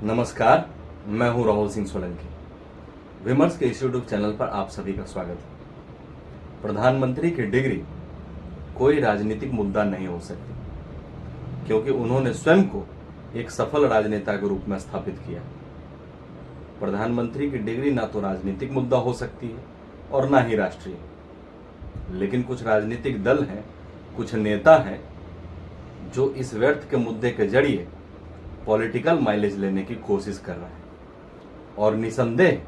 नमस्कार, मैं हूं राहुल सिंह सोलंकी। विमर्श के इस यूट्यूब चैनल पर आप सभी का स्वागत है। प्रधानमंत्री की डिग्री कोई राजनीतिक मुद्दा नहीं हो सकती, क्योंकि उन्होंने स्वयं को एक सफल राजनेता के रूप में स्थापित किया। प्रधानमंत्री की डिग्री ना तो राजनीतिक मुद्दा हो सकती है और ना ही राष्ट्रीय, लेकिन कुछ राजनीतिक दल हैं, कुछ नेता हैं जो इस व्यर्थ के मुद्दे के जरिए पॉलिटिकल माइलेज लेने की कोशिश कर रहे हैं, और निसंदेह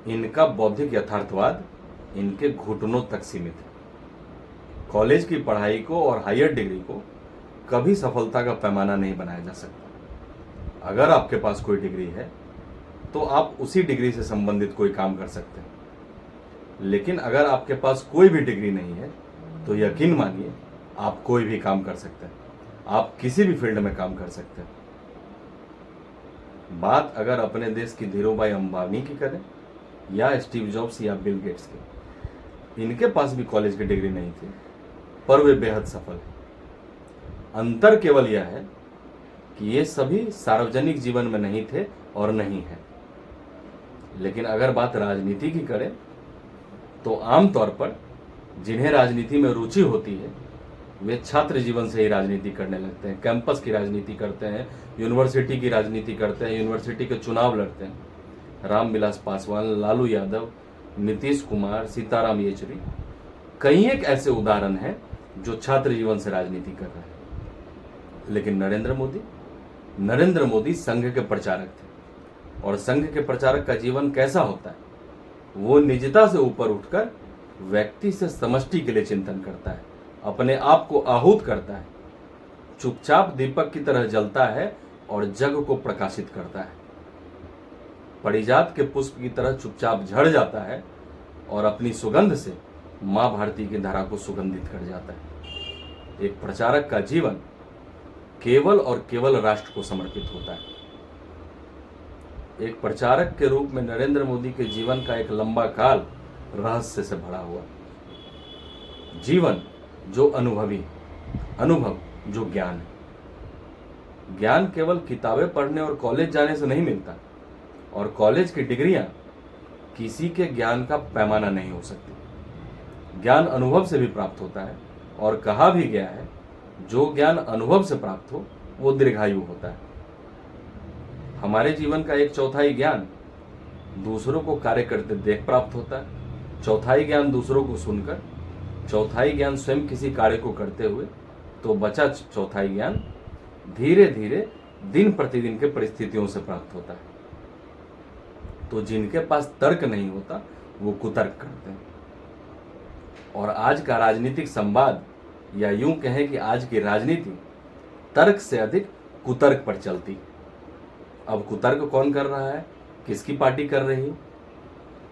इनका बौद्धिक यथार्थवाद इनके घुटनों तक सीमित है। कॉलेज की पढ़ाई को और हायर डिग्री को कभी सफलता का पैमाना नहीं बनाया जा सकता। अगर आपके पास कोई डिग्री है तो आप उसी डिग्री से संबंधित कोई काम कर सकते हैं, लेकिन अगर आपके पास कोई भी डिग्री नहीं है तो यकीन मानिए आप कोई भी काम कर सकते हैं, आप किसी भी फील्ड में काम कर सकते हैं। बात अगर अपने देश की धीरूभाई अंबानी की करें या स्टीव जॉब्स या बिल गेट्स की, इनके पास भी कॉलेज की डिग्री नहीं थी, पर वे बेहद सफल हैं। अंतर केवल यह है कि ये सभी सार्वजनिक जीवन में नहीं थे और नहीं है। लेकिन अगर बात राजनीति की करें तो आमतौर पर जिन्हें राजनीति में रुचि होती है वे छात्र जीवन से ही राजनीति करने लगते हैं, कैंपस की राजनीति करते हैं, यूनिवर्सिटी की राजनीति करते हैं, यूनिवर्सिटी के चुनाव लड़ते हैं। रामविलास पासवान, लालू यादव, नीतीश कुमार, सीताराम येचुरी, कई एक ऐसे उदाहरण हैं जो छात्र जीवन से राजनीति कर रहे हैं। लेकिन नरेंद्र मोदी संघ के प्रचारक थे, और संघ के प्रचारक का जीवन कैसा होता है? वो निजता से ऊपर उठकर व्यक्ति से समष्टि के लिए चिंतन करता है, अपने आप को आहूत करता है, चुपचाप दीपक की तरह जलता है और जग को प्रकाशित करता है। परिजात के पुष्प की तरह चुपचाप झड़ जाता है और अपनी सुगंध से मां भारती की धारा को सुगंधित कर जाता है। एक प्रचारक का जीवन केवल और केवल राष्ट्र को समर्पित होता है। एक प्रचारक के रूप में नरेंद्र मोदी के जीवन का एक लंबा काल रहस्य से भरा हुआ जीवन, जो अनुभवी, अनुभव जो ज्ञान है। ज्ञान केवल किताबें पढ़ने और कॉलेज जाने से नहीं मिलता, और कॉलेज की डिग्रियां किसी के ज्ञान का पैमाना नहीं हो सकती। ज्ञान अनुभव से भी प्राप्त होता है, और कहा भी गया है जो ज्ञान अनुभव से प्राप्त हो वो दीर्घायु होता है। हमारे जीवन का 1/4 ज्ञान दूसरों को कार्य करते देख प्राप्त होता है, 1/4 ज्ञान दूसरों को सुनकर, 1/4 ज्ञान स्वयं किसी कार्य को करते हुए, तो बचा 1/4 ज्ञान धीरे धीरे दिन प्रतिदिन के परिस्थितियों से प्राप्त होता है। तो जिनके पास तर्क नहीं होता वो कुतर्क करते हैं। और आज का राजनीतिक संवाद, या यूं कहें कि आज की राजनीति तर्क से अधिक कुतर्क पर चलती। अब कुतर्क कौन कर रहा है, किसकी पार्टी कर रही है?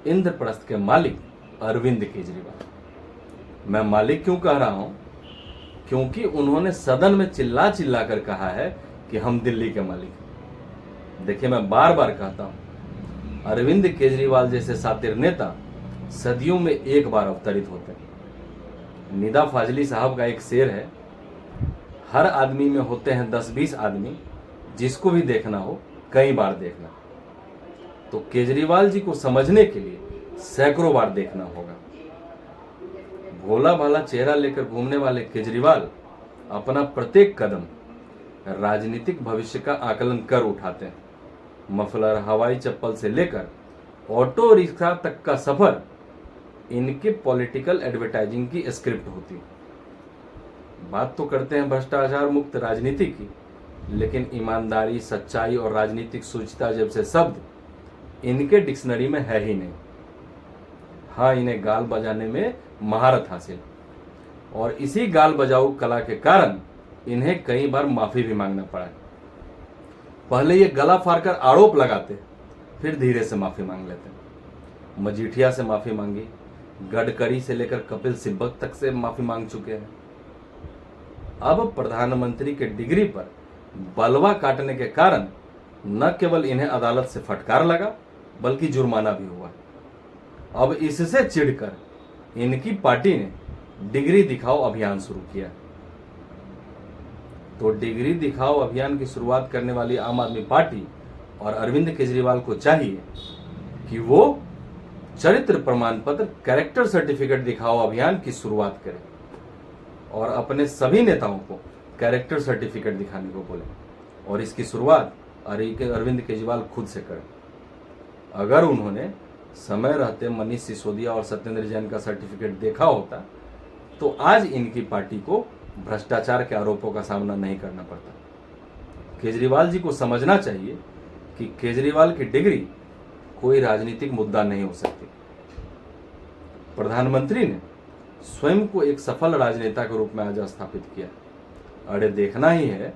इंद्रप्रस्थ के मालिक अरविंद केजरीवाल। मैं मालिक क्यों कह रहा हूं? क्योंकि उन्होंने सदन में चिल्ला चिल्ला कर कहा है कि हम दिल्ली के मालिक हैं। देखिए, मैं बार बार कहता हूं, अरविंद केजरीवाल जैसे सातिर नेता सदियों में एक बार अवतरित होते हैं। निदा फाजली साहब का एक शेर है, हर आदमी में होते हैं 10-20 आदमी, जिसको भी देखना हो कई बार देखना। तो केजरीवाल जी को समझने के लिए सैकड़ों बार देखना होगा। भोला भाला चेहरा लेकर घूमने वाले केजरीवाल अपना प्रत्येक कदम राजनीतिक भविष्य का आकलन कर उठाते हैं। मफलर, हवाई चप्पल से लेकर ऑटो रिक्शा तक का सफर इनके पॉलिटिकल एडवर्टाइजिंग की स्क्रिप्ट होती है। बात तो करते हैं भ्रष्टाचार मुक्त राजनीति की, लेकिन ईमानदारी, सच्चाई और राजनीतिक शुचिता जैसे शब्द इनके डिक्शनरी में है ही नहीं। हाँ, इन्हें गाल बजाने में महारत हासिल, और इसी गाल बजाऊ कला के कारण इन्हें कई बार माफी भी मांगना पड़ा। पहले ये गला फाड़कर आरोप लगाते, फिर धीरे से माफी मांग लेते। मजीठिया से माफी मांगी, गडकरी से लेकर कपिल सिब्बल तक से माफी मांग चुके हैं। अब प्रधानमंत्री के डिग्री पर बलवा काटने के कारण न केवल इन्हें अदालत से फटकार लगा, बल्कि जुर्माना भी हुआ। अब इससे चिढ़कर इनकी पार्टी ने डिग्री दिखाओ अभियान शुरू किया। तो डिग्री दिखाओ अभियान की शुरुआत करने वाली आम आदमी पार्टी और अरविंद केजरीवाल को चाहिए कि वो चरित्र प्रमाण पत्र कैरेक्टर सर्टिफिकेट दिखाओ अभियान की शुरुआत करें और अपने सभी नेताओं को कैरेक्टर सर्टिफिकेट दिखाने को बोले और इसकी शुरुआत अरविंद केजरीवाल खुद से करें। अगर उन्होंने समय रहते मनीष सिसोदिया और सत्येंद्र जैन का सर्टिफिकेट देखा होता तो आज इनकी पार्टी को भ्रष्टाचार के आरोपों का सामना नहीं करना पड़ता। केजरीवाल जी को समझना चाहिए कि केजरीवाल की डिग्री कोई राजनीतिक मुद्दा नहीं हो सकती। प्रधानमंत्री ने स्वयं को एक सफल राजनेता के रूप में आज स्थापित किया। अरे देखना ही है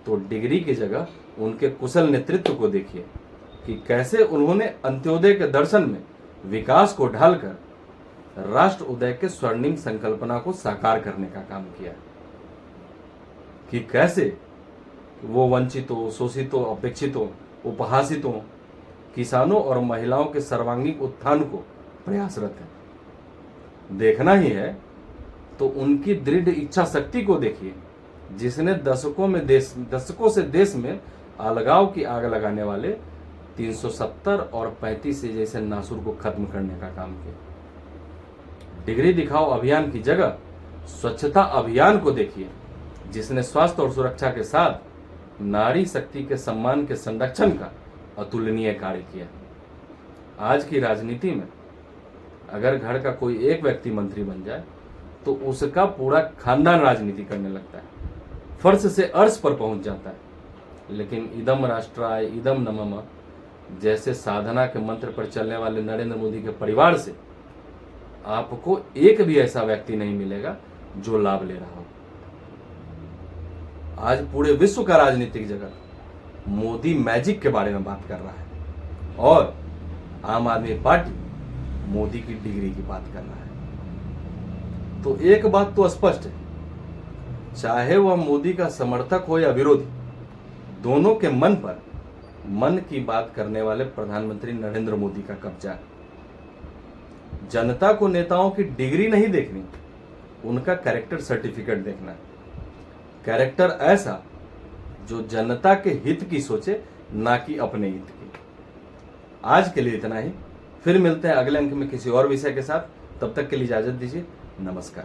तो डिग्री की जगह उनके कुशल नेतृत्व को देखिए कि कैसे उन्होंने अंत्योदय के दर्शन में विकास को ढालकर राष्ट्र उदय के स्वर्णिम संकल्पना को साकार करने का काम किया, कि कैसे वो वंचितों, शोषितों, अपेक्षितों, उपहासितों, किसानों और महिलाओं के सर्वांगीण उत्थान को प्रयासरत है। देखना ही है तो उनकी दृढ़ इच्छा शक्ति को देखिए जिसने दशकों से देश में अलगाव की आग लगाने वाले 370 और 35 जैसे नासुर को खत्म करने का काम किया। डिग्री दिखाओ अभियान की जगह स्वच्छता अभियान को देखिए जिसने स्वास्थ्य और सुरक्षा के साथ नारी शक्ति के सम्मान के संरक्षण का अतुलनीय कार्य किया। आज की राजनीति में अगर घर का कोई एक व्यक्ति मंत्री बन जाए तो उसका पूरा खानदान राजनीति करने लगता है, फर्श से अर्श पर पहुंच जाता है। लेकिन इदम राष्ट्राय इदम न मम जैसे साधना के मंत्र पर चलने वाले नरेंद्र मोदी के परिवार से आपको एक भी ऐसा व्यक्ति नहीं मिलेगा जो लाभ ले रहा हो। आज पूरे विश्व का राजनीतिक जगत मोदी मैजिक के बारे में बात कर रहा है और आम आदमी पार्टी मोदी की डिग्री की बात कर रहा है। तो एक बात तो स्पष्ट है, चाहे वह मोदी का समर्थक हो या विरोधी, दोनों के मन पर मन की बात करने वाले प्रधानमंत्री नरेंद्र मोदी का कब्जा है। जनता को नेताओं की डिग्री नहीं देखनी, उनका कैरेक्टर सर्टिफिकेट देखना है। कैरेक्टर ऐसा जो जनता के हित की सोचे, ना कि अपने हित की। आज के लिए इतना ही, फिर मिलते हैं अगले अंक में किसी और विषय के साथ। तब तक के लिए इजाजत दीजिए। नमस्कार।